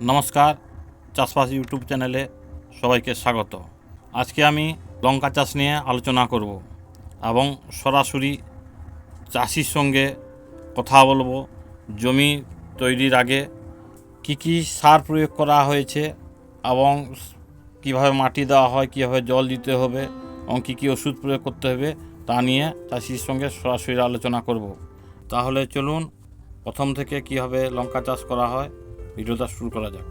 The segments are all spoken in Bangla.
নমস্কার, চাষবাস ইউটিউব চ্যানেলে সবাইকে স্বাগত। আজকে আমি লঙ্কা চাষ নিয়ে আলোচনা করব এবং সরাসরি চাষির সঙ্গে কথা বলবো। জমি তৈরির আগে কি কি সার প্রয়োগ করা হয়েছে এবং কিভাবে মাটি দেওয়া হয়, কীভাবে জল দিতে হবে এবং কী কী ওষুধ প্রয়োগ করতে হবে তা নিয়ে চাষির সঙ্গে সরাসরি আলোচনা করব। তাহলে চলুন প্রথম থেকে কীভাবে লঙ্কা চাষ করা হয় ভিডিওটা শুরু করা যাক।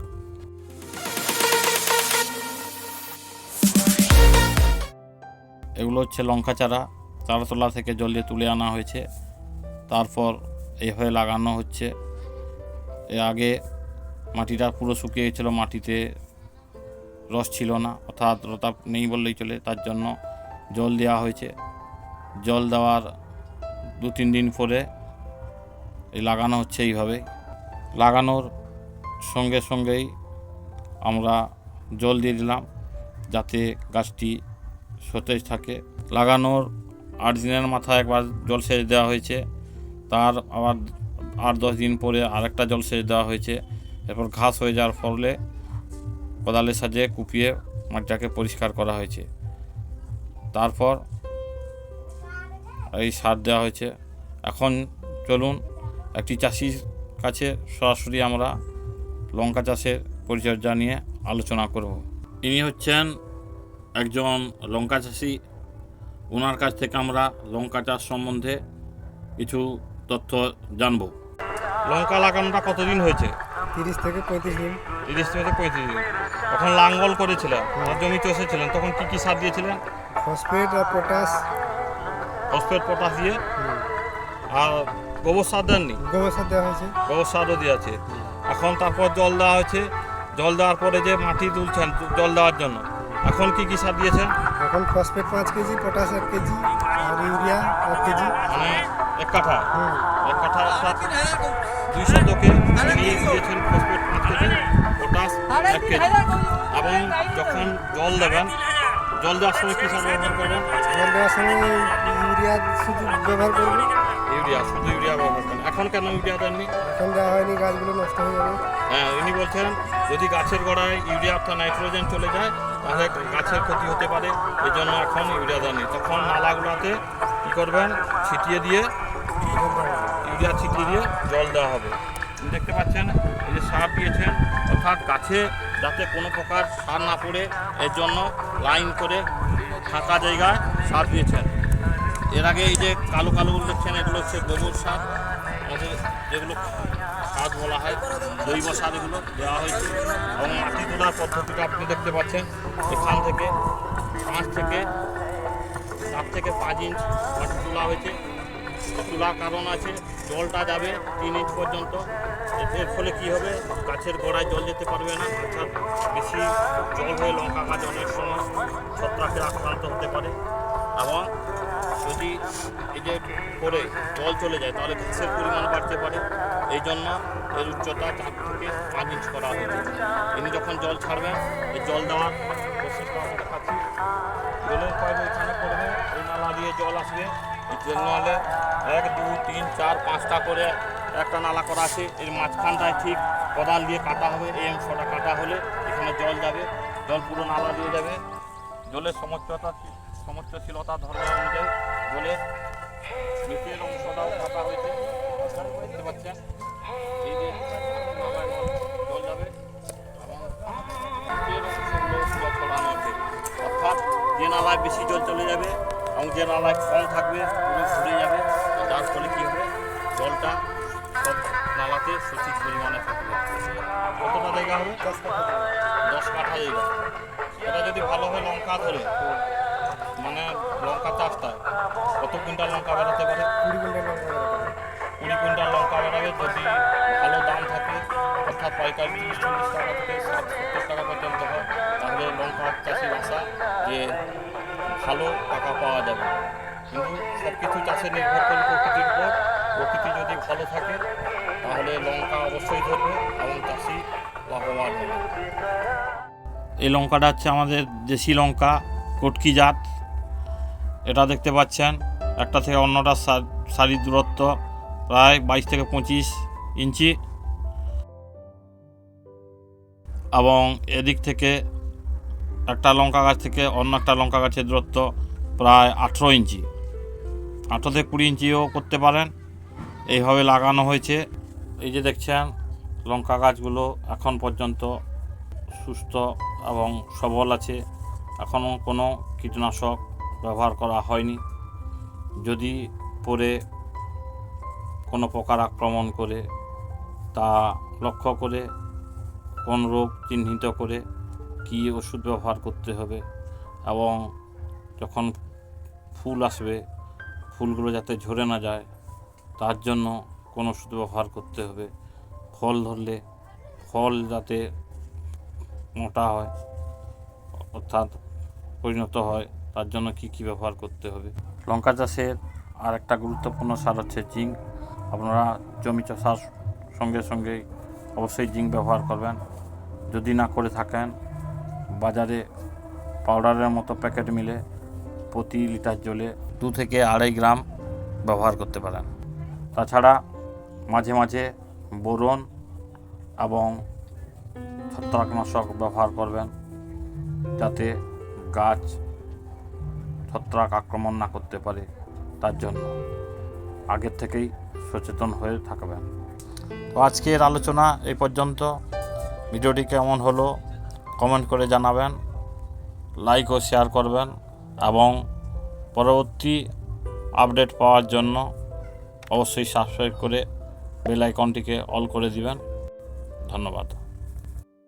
এগুলো হচ্ছে লঙ্কা চারাতলা থেকে জল দিয়ে তুলে আনা হয়েছে, তারপর এইভাবে লাগানো হচ্ছে। এর আগে মাটিটা পুরো শুকিয়ে গেছিল, মাটিতে রস ছিল না, অর্থাৎ আর্দ্রতা নেই বললেই চলে, তার জন্য জল দেওয়া হয়েছে। জল দেওয়ার 2-3 দিন পরে এই লাগানো হচ্ছে। এইভাবে লাগানোর সঙ্গে সঙ্গেই আমরা জল দিয়ে দিলাম যাতে গাছটি সতেজ থাকে। লাগানোর 8 দিনের মাথায় একবার জল সেচ দেওয়া হয়েছে, তার আবার 8-10 দিন পরে আরেকটা জল সেচ দেওয়া হয়েছে। এরপর ঘাস হয়ে যাওয়ার ফলে কোদালের সাহায্যে কুপিয়ে মাটিটাকে পরিষ্কার করা হয়েছে। তারপর এই সার দেওয়া হয়েছে। এখন চলুন একটি চাষির কাছে সরাসরি আমরা লঙ্কা চাষের পরিচর্যা নিয়ে আলোচনা করব। ইনি হচ্ছেন একজন লঙ্কা চাষি। ওনার কাছ থেকে আমরা লঙ্কা চাষ সম্বন্ধে কিছু তথ্য জানব। লঙ্কা লাগানোটা কতদিন হয়েছে? 30 থেকে 35 দিন। 30 থেকে 35 দিন। তখন লাঙ্গল করেছিলেন, জমি চষেছিলেন, তখন কি কি সার দিয়েছিলেন? ফসফেট আর পটাশ। ফসফেট, পটাশ দিয়ে, আর গোবর সার দেননি? গোবর সার দেওয়া হয়েছে। গোবর সারও দিয়ে আছে। এখন তারপর জল দেওয়া হয়েছে। জল দেওয়ার পরে যে মাটি তুলছেন জল দেওয়ার জন্য, এখন কি কি সার দিয়েছেন? এখন ফসফেট 5 কেজি, পটাশ 1 কেজি আর ইউরিয়া 1 কেজি। মানে এক কাঠা অর্থাৎ 2 শতকে মিলিয়ে দিয়েছেন ফসফেট 5 কেজি, পটাশ 1 কেজি। এবং যখন জল দেবেন, জল দেওয়ার সময় কী সার ব্যবহার করবেন? জল দেওয়ার সময় ইউরিয়া শুধু ব্যবহার করবো। শুধু ইউরিয়া ব্যবহার করেন। এখন কেন ইউরিয়া দেননি? এখন দেওয়া হয়নি, গাছগুলো নষ্ট হয়ে যাবে। হ্যাঁ, ইনি বলছেন যদি গাছের গোড়ায় ইউরিয়া অর্থাৎ নাইট্রোজেন চলে যায় তাহলে গাছের ক্ষতি হতে পারে, এই জন্য এখন ইউরিয়া দেননি। তখন নালাগুলোতে কী করবেন? ছিটিয়ে দিয়ে, ইউরিয়া ছিটিয়ে দিয়ে জল দেওয়া হবে। দেখতে পাচ্ছেন এই যে সার দিয়েছেন, অর্থাৎ গাছে যাতে কোনো প্রকার সার না পড়ে এর জন্য লাইন করে ফাঁকা জায়গায় সার দিয়েছেন। এর আগে এই যে কালো কালোগুলো দেখছেন, এগুলো হচ্ছে গোবর সার, আমাদের যেগুলো সার বলা হয়, জৈব সার, এগুলো দেওয়া হয়েছে। এবং মাটি তোলার পদ্ধতিটা আপনি দেখতে পাচ্ছেন, এখান থেকে 4 থেকে 5 ইঞ্চ মাটি তোলা হয়েছে। তোলার কারণ আছে, জলটা যাবে 3 ইঞ্চ পর্যন্ত। এর ফলে কী হবে? গাছের গোড়ায় জল যেতে পারবে না, অর্থাৎ বেশি জল হয়ে লঙ্কা গাছ অনেক সময় ছত্রাকের আক্রান্ত হতে পারে। এবং যদি এই যে করে জল চলে যায় তাহলে ঘাসের পরিমাণ বাড়তে পারে, এই জন্য এর উচ্চতা 4 থেকে 5 ইঞ্চ করা হয়েছে। ইনি যখন জল ছাড়বেন, এই জল দেওয়ার প্রসেসটা আমি দেখাচ্ছি। জলের পাইপ ওইখানে করবে, এই নালা দিয়ে জল আসবে। এই জল নালে 1, 2, 3, 4, 5টা করে একটা নালা করা আছে। এর মাঝখানটায় ঠিক কোদাল দিয়ে কাটা হবে। এই অংশটা কাটা হলে এখানে জল যাবে, জল পুরো নালা দিয়ে যাবে। জলের সমচ্যশীলতা ধর্মের অনুযায়ী জলের নিচের অংশটাও কাটা হয়েছে, দেখতে পাচ্ছেন। এই যে জল যাবে এবং নিচের অংশগুলো ছড়ানো আছে, অর্থাৎ যে নালায় বেশি জল চলে যাবে এবং যে নালায় কম থাকবে পুরো ঘুরে যাবে। যার ফলে কী হবে? জলটা সব নালাতে সঠিক পরিমাণে থাকবে। কতটা জায়গা হবে? 10 কাঠা জায়গা। এটা যদি ভালোভাবে লঙ্কা ধরে, মানে লঙ্কা চাষটা কত কুইন্টাল লঙ্কা বেরোতে পারে? 20 কুইন্টাল লঙ্কা বেরোবে। 20 কুইন্টাল লঙ্কা বেরোবে যদি ভালো দাম থাকে, অর্থাৎ পাইকারি 30-40 টাকা থেকে 60-70 টাকা পর্যন্ত হয়, তাহলে লঙ্কা চাষির আশা যে ভালো টাকা পাওয়া যাবে। কিন্তু সব কিছু চাষে নির্ভর করে প্রকৃতির উপর। প্রকৃতি যদি ভালো থাকে তাহলে লঙ্কা অবশ্যই ধরবে এবং চাষি লাভবান হবে। এই লঙ্কাটা হচ্ছে আমাদের দেশি লঙ্কা, কটকি জাত। এটা দেখতে পাচ্ছেন একটা থেকে অন্যটার সারির দূরত্ব প্রায় 22 থেকে 25 ইঞ্চি। এবং এদিক থেকে একটা লঙ্কা গাছ থেকে অন্য একটা লঙ্কা গাছের দূরত্ব প্রায় 18 ইঞ্চি, 18 থেকে 20 ইঞ্চিও করতে পারেন। এইভাবে লাগানো হয়েছে। এই যে দেখছেন লঙ্কা গাছগুলো এখন পর্যন্ত সুস্থ এবং সবল আছে, এখনও কোনো কীটনাশক ব্যবহার করা হয়নি। যদি পরে কোনো পোকার আক্রমণ করে তা লক্ষ্য করে কোন রোগ চিহ্নিত করে কী ওষুধ ব্যবহার করতে হবে, এবং যখন ফুল আসবে ফুলগুলো যাতে ঝরে না যায় তার জন্য কোন ওষুধ ব্যবহার করতে হবে। ফল ধরলে ফল যাতে মোটা হয় অর্থাৎ পরিণত হয় তার জন্য কি কি ব্যবহার করতে হবে। লঙ্কা চাষের আর একটা গুরুত্বপূর্ণ সার হচ্ছে জিঙ্ক। আপনারা জমি চাষার সঙ্গে সঙ্গেই অবশ্যই জিঙ্ক ব্যবহার করবেন। যদি না করে থাকেন বাজারে পাউডারের মতো প্যাকেট মিলে প্রতি লিটার জলে 2 থেকে 2.5 গ্রাম ব্যবহার করতে পারেন। তাছাড়া মাঝে মাঝে বোরন এবং ছত্রাকনাশক ব্যবহার করবেন যাতে গাছ ছত্রাক আক্রমণ না করতে পারে, তার জন্য আগের থেকেই সচেতন হয়ে থাকবেন। তো আজকের আলোচনা এই পর্যন্ত। ভিডিওটি কেমন হলো কমেন্ট করে জানাবেন, লাইক ও শেয়ার করবেন এবং পরবর্তী আপডেট পাওয়ার জন্য অবশ্যই সাবস্ক্রাইব করে বেল আইকনটিকে অল করে দিবেন। ধন্যবাদ।